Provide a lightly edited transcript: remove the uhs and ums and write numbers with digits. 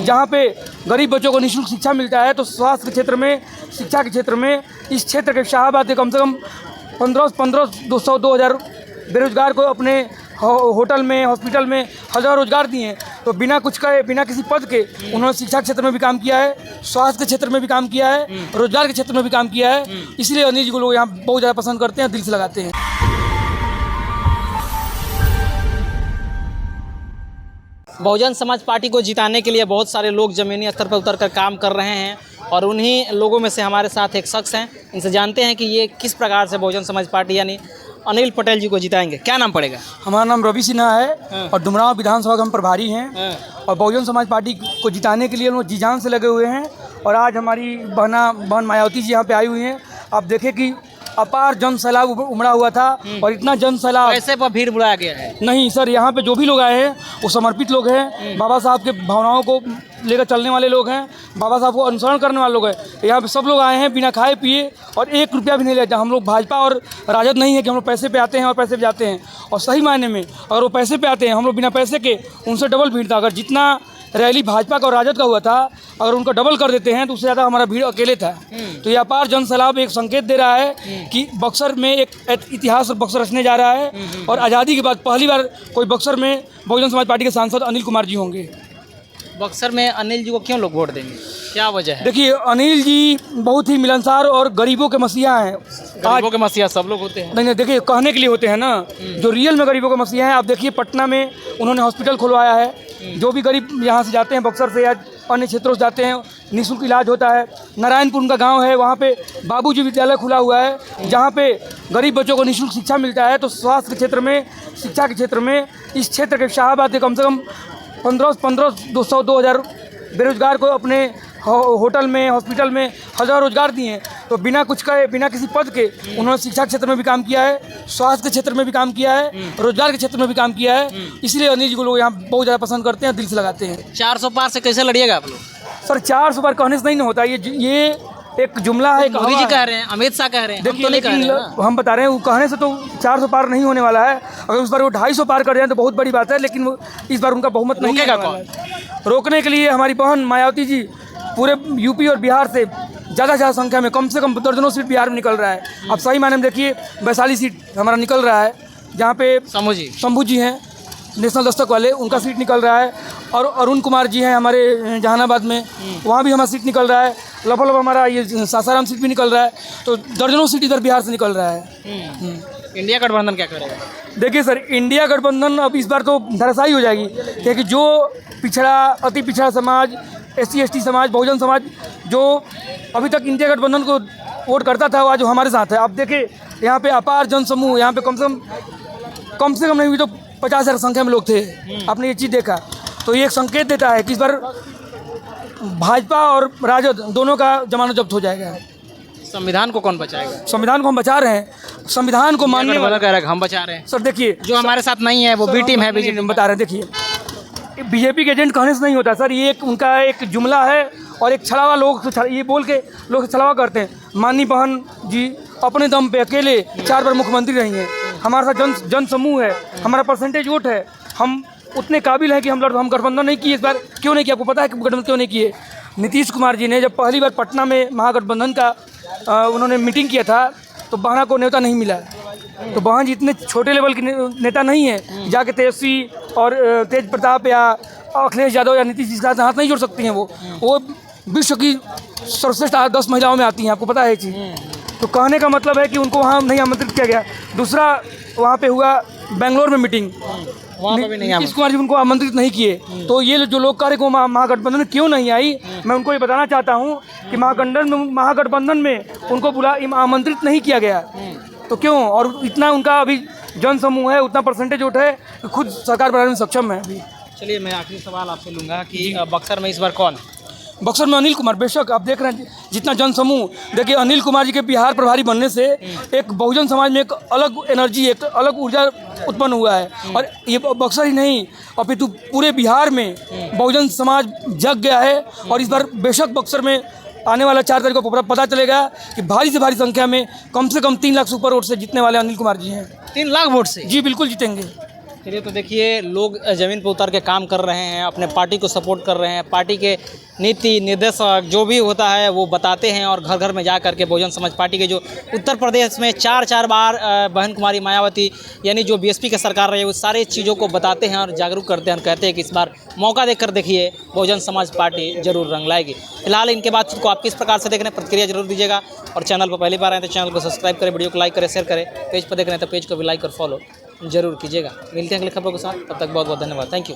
जहाँ पे गरीब बच्चों को निःशुल्क शिक्षा मिलता है, तो स्वास्थ्य के क्षेत्र में, शिक्षा के क्षेत्र में इस क्षेत्र के शाहाबाद के कम से कम 2,000 बेरोजगार को अपने होटल में, हॉस्पिटल में हज़ार रोजगार दिए हैं। तो बिना कुछ कहे, बिना किसी पद के उन्होंने शिक्षा के क्षेत्र में भी काम किया है, स्वास्थ्य के क्षेत्र में भी काम किया है, रोजगार के क्षेत्र में भी काम किया है। इसलिए अनिल जी को लोग यहाँ बहुत ज़्यादा पसंद करते हैं, दिल से लगाते हैं। बहुजन समाज पार्टी को जिताने के लिए बहुत सारे लोग ज़मीनी स्तर पर उतर कर काम कर रहे हैं और उन्हीं लोगों में से हमारे साथ एक शख्स हैं। इनसे जानते हैं कि ये किस प्रकार से बहुजन समाज पार्टी यानी अनिल पटेल जी को जिताएंगे। क्या नाम पड़ेगा? हमारा नाम रवि सिन्हा है और डुमरांव विधानसभा के हम प्रभारी हैं और बहुजन समाज पार्टी को जिताने के लिए लोग जी जान से लगे हुए हैं। और आज हमारी बहन मायावती जी यहाँ पे आई हुई हैं। आप देखें कि अपार जन सैलाब उमड़ा हुआ था और इतना जन सैलाब, कैसे पर भीड़ बुलाया गया है? नहीं सर, यहाँ पे जो भी लोग आए हैं वो समर्पित लोग हैं, बाबा साहब के भावनाओं को लेकर चलने वाले लोग हैं, बाबा साहब को अनुसरण करने वाले लोग हैं। यहाँ पे सब लोग आए हैं बिना खाए पिए और 1 रुपया भी नहीं लेते। हम लोग भाजपा और राजद नहीं है कि हम लोग पैसे पे आते हैं और पैसे पे जाते हैं। और सही मायने में अगर वो पैसे पे आते हैं, हम लोग बिना पैसे के उनसे डबल भीड़ था। अगर जितना रैली भाजपा का और राजद का हुआ था, अगर उनका डबल कर देते हैं तो उससे ज़्यादा हमारा भीड़ अकेले था। तो ये अपार जन सैलाब एक संकेत दे रहा है कि बक्सर में एक इतिहास बक्सर रचने जा रहा है और आज़ादी के बाद पहली बार कोई बक्सर में बहुजन समाज पार्टी के सांसद अनिल कुमार जी होंगे। बक्सर में अनिल जी को क्यों लोग वोट देंगे, क्या वजह है? देखिए, अनिल जी बहुत ही मिलनसार और गरीबों के मसीहा हैं। गरीबों के मसीहा सब लोग होते हैं? नहीं, देखिए, कहने के लिए होते हैं ना, जो रियल में गरीबों के मसीहा हैं। आप देखिए, पटना में उन्होंने हॉस्पिटल खुलवाया है। जो भी गरीब यहाँ से जाते हैं, बक्सर से या अन्य क्षेत्रों से जाते हैं, निःशुल्क इलाज होता है। नारायणपुर उनका गांव है, वहाँ पे बाबूजी विद्यालय खुला हुआ है जहाँ पे गरीब बच्चों को निःशुल्क शिक्षा मिलता है। तो स्वास्थ्य के क्षेत्र में, शिक्षा के क्षेत्र में इस क्षेत्र के शाहाबाद के कम से कम 2,000 बेरोजगार को अपने होटल में, हॉस्पिटल में हज़ार रोजगार दिए हैं। तो बिना कुछ कहे, बिना किसी पद के उन्होंने शिक्षा के क्षेत्र में भी काम किया है, स्वास्थ्य के क्षेत्र में भी काम किया है, रोजगार के क्षेत्र में भी काम किया है। इसलिए अनिल जी को लोग यहाँ बहुत ज़्यादा पसंद करते हैं, दिल से लगाते हैं। 400 पार से कैसे लड़िएगा आप लोग? सर, 400 पार कहने से नहीं ना होता। ये एक जुमला है, मोदी जी कह रहे हैं, अमित शाह कह रहे हैं, देखिए, हम तो नहीं कह रहे हैं ना। हम बता रहे हैं, वो कहने से तो 400 पार नहीं होने वाला है। अगर उस बार वो 250 पार कर जाए तो बहुत बड़ी बात है, लेकिन वो इस बार उनका बहुमत नहीं है। रोकने के लिए हमारी बहन मायावती जी पूरे यूपी और बिहार से ज़्यादा से ज़्यादा संख्या में, कम से कम दर्जनों सीट बिहार में निकल रहा है। अब सही मायने में देखिए, वैशाली सीट हमारा निकल रहा है, जहाँ पे शंभू जी हैं नेशनल दस्तक वाले, उनका सीट निकल रहा है। और अरुण कुमार जी हैं हमारे जहानाबाद में, वहाँ भी हमारा सीट निकल रहा है। लफल हमारा ये सासाराम सीट भी निकल रहा है। तो दर्जनों सीट इधर बिहार से निकल रहा है। इंडिया गठबंधन क्या करेगा? देखिए सर, इंडिया गठबंधन अब इस बार तो धराशायी हो जाएगी, क्योंकि जो पिछड़ा, अति पिछड़ा समाज, SC ST समाज, बहुजन समाज जो अभी तक इंडिया गठबंधन को वोट करता था, वो आज हमारे साथ है। अब देखिए, यहाँ पे अपार जन समूह, यहाँ पे कम से कम नहीं हुई तो 50,000 संख्या में लोग थे। आपने ये चीज़ देखा, तो ये एक संकेत देता है कि इस बार भाजपा और राजद दोनों का जमानत जब्त हो जाएगा। संविधान को कौन बचाएगा? संविधान को हम बचा रहे हैं, संविधान को मानने वाला कह रहा है हम बचा रहे हैं। सर देखिए, जो हमारे साथ नहीं है वो बी टीम है, बीजेपी बता रहे हैं। देखिए, बीजेपी के एजेंट कहने से नहीं होता सर, ये एक उनका एक जुमला है और एक छलावा लोग ये बोल के लोग छलावा करते हैं। माननीय बहन जी अपने दम पे अकेले 4 बार मुख्यमंत्री रही हैं। हमारे साथ जन समूह है, हमारा परसेंटेज वोट है, हम उतने काबिल हैं कि हम गठबंधन नहीं किए। इस बार क्यों नहीं किया? आपको पता है कि गठबंधन क्यों नहीं किए? नीतीश कुमार जी ने जब पहली बार पटना में महागठबंधन का उन्होंने मीटिंग किया था, तो बहना को न्योता नहीं मिला। तो बहन जी इतने छोटे लेवल के नेता नहीं है, जाके तेजस्वी और तेज प्रताप या अखिलेश यादव या नीतीश जी के साथ हाथ नहीं जोड़ सकती हैं। वो विश्व की सर्वश्रेष्ठ 10 महिलाओं में आती हैं, आपको पता है ये चीज़। तो कहने का मतलब है कि उनको वहाँ नहीं आमंत्रित किया गया। दूसरा, वहाँ पे हुआ बेंगलोर में मीटिंग, नीतीश कुमार जी उनको आमंत्रित नहीं किए। तो ये जो लोग कह रहे हैं महागठबंधन में क्यों नहीं आई, मैं उनको ये बताना चाहता हूँ कि महागठबंधन में उनको आमंत्रित नहीं किया गया। तो क्यों? और इतना उनका अभी जन समूह है, उतना परसेंटेज वोट है, खुद सरकार बनाने में सक्षम है अभी। चलिए, मैं आखिरी सवाल आपसे लूँगा कि बक्सर में इस बार कौन? बक्सर में अनिल कुमार। बेशक आप देख रहे हैं जितना जन समूह, देखिए अनिल कुमार जी के बिहार प्रभारी बनने से एक बहुजन समाज में एक अलग एनर्जी, एक अलग ऊर्जा उत्पन्न हुआ है। और ये बक्सर ही नहीं, अपितु पूरे बिहार में बहुजन समाज जग गया है। और इस बार बेशक बक्सर में आने वाला 4 तारीख को पता चलेगा कि भारी से भारी संख्या में कम से कम 3 लाख से ऊपर वोट से जीतने वाले अनिल कुमार जी हैं। 3 लाख वोट से? जी बिल्कुल जीतेंगे। चलिए, तो देखिए लोग ज़मीन पर उतर के काम कर रहे हैं, अपने पार्टी को सपोर्ट कर रहे हैं, पार्टी के नीति निर्देशक जो भी होता है वो बताते हैं, और घर घर में जा कर के बहुजन समाज पार्टी के जो उत्तर प्रदेश में चार बार बहन कुमारी मायावती यानी जो बीएसपी की सरकार रही है वो सारी चीज़ों को बताते हैं और जागरूक करते हैं, और कहते हैं कि इस बार मौका देकर देखिए बहुजन समाज पार्टी जरूर रंग लाएगी। फिलहाल इनके बातचीत को आप किस प्रकार से देख रहे हैं, प्रतिक्रिया जरूर दीजिएगा, और चैनल पर पहली बार आए तो चैनल को सब्सक्राइब करें, वीडियो को लाइक करें, शेयर करें, पेज पर देख रहे हैं तो पेज को भी लाइक और फॉलो जरूर कीजिएगा। मिलते हैं अगली खबरों के साथ, तब तक बहुत बहुत धन्यवाद, थैंक यू।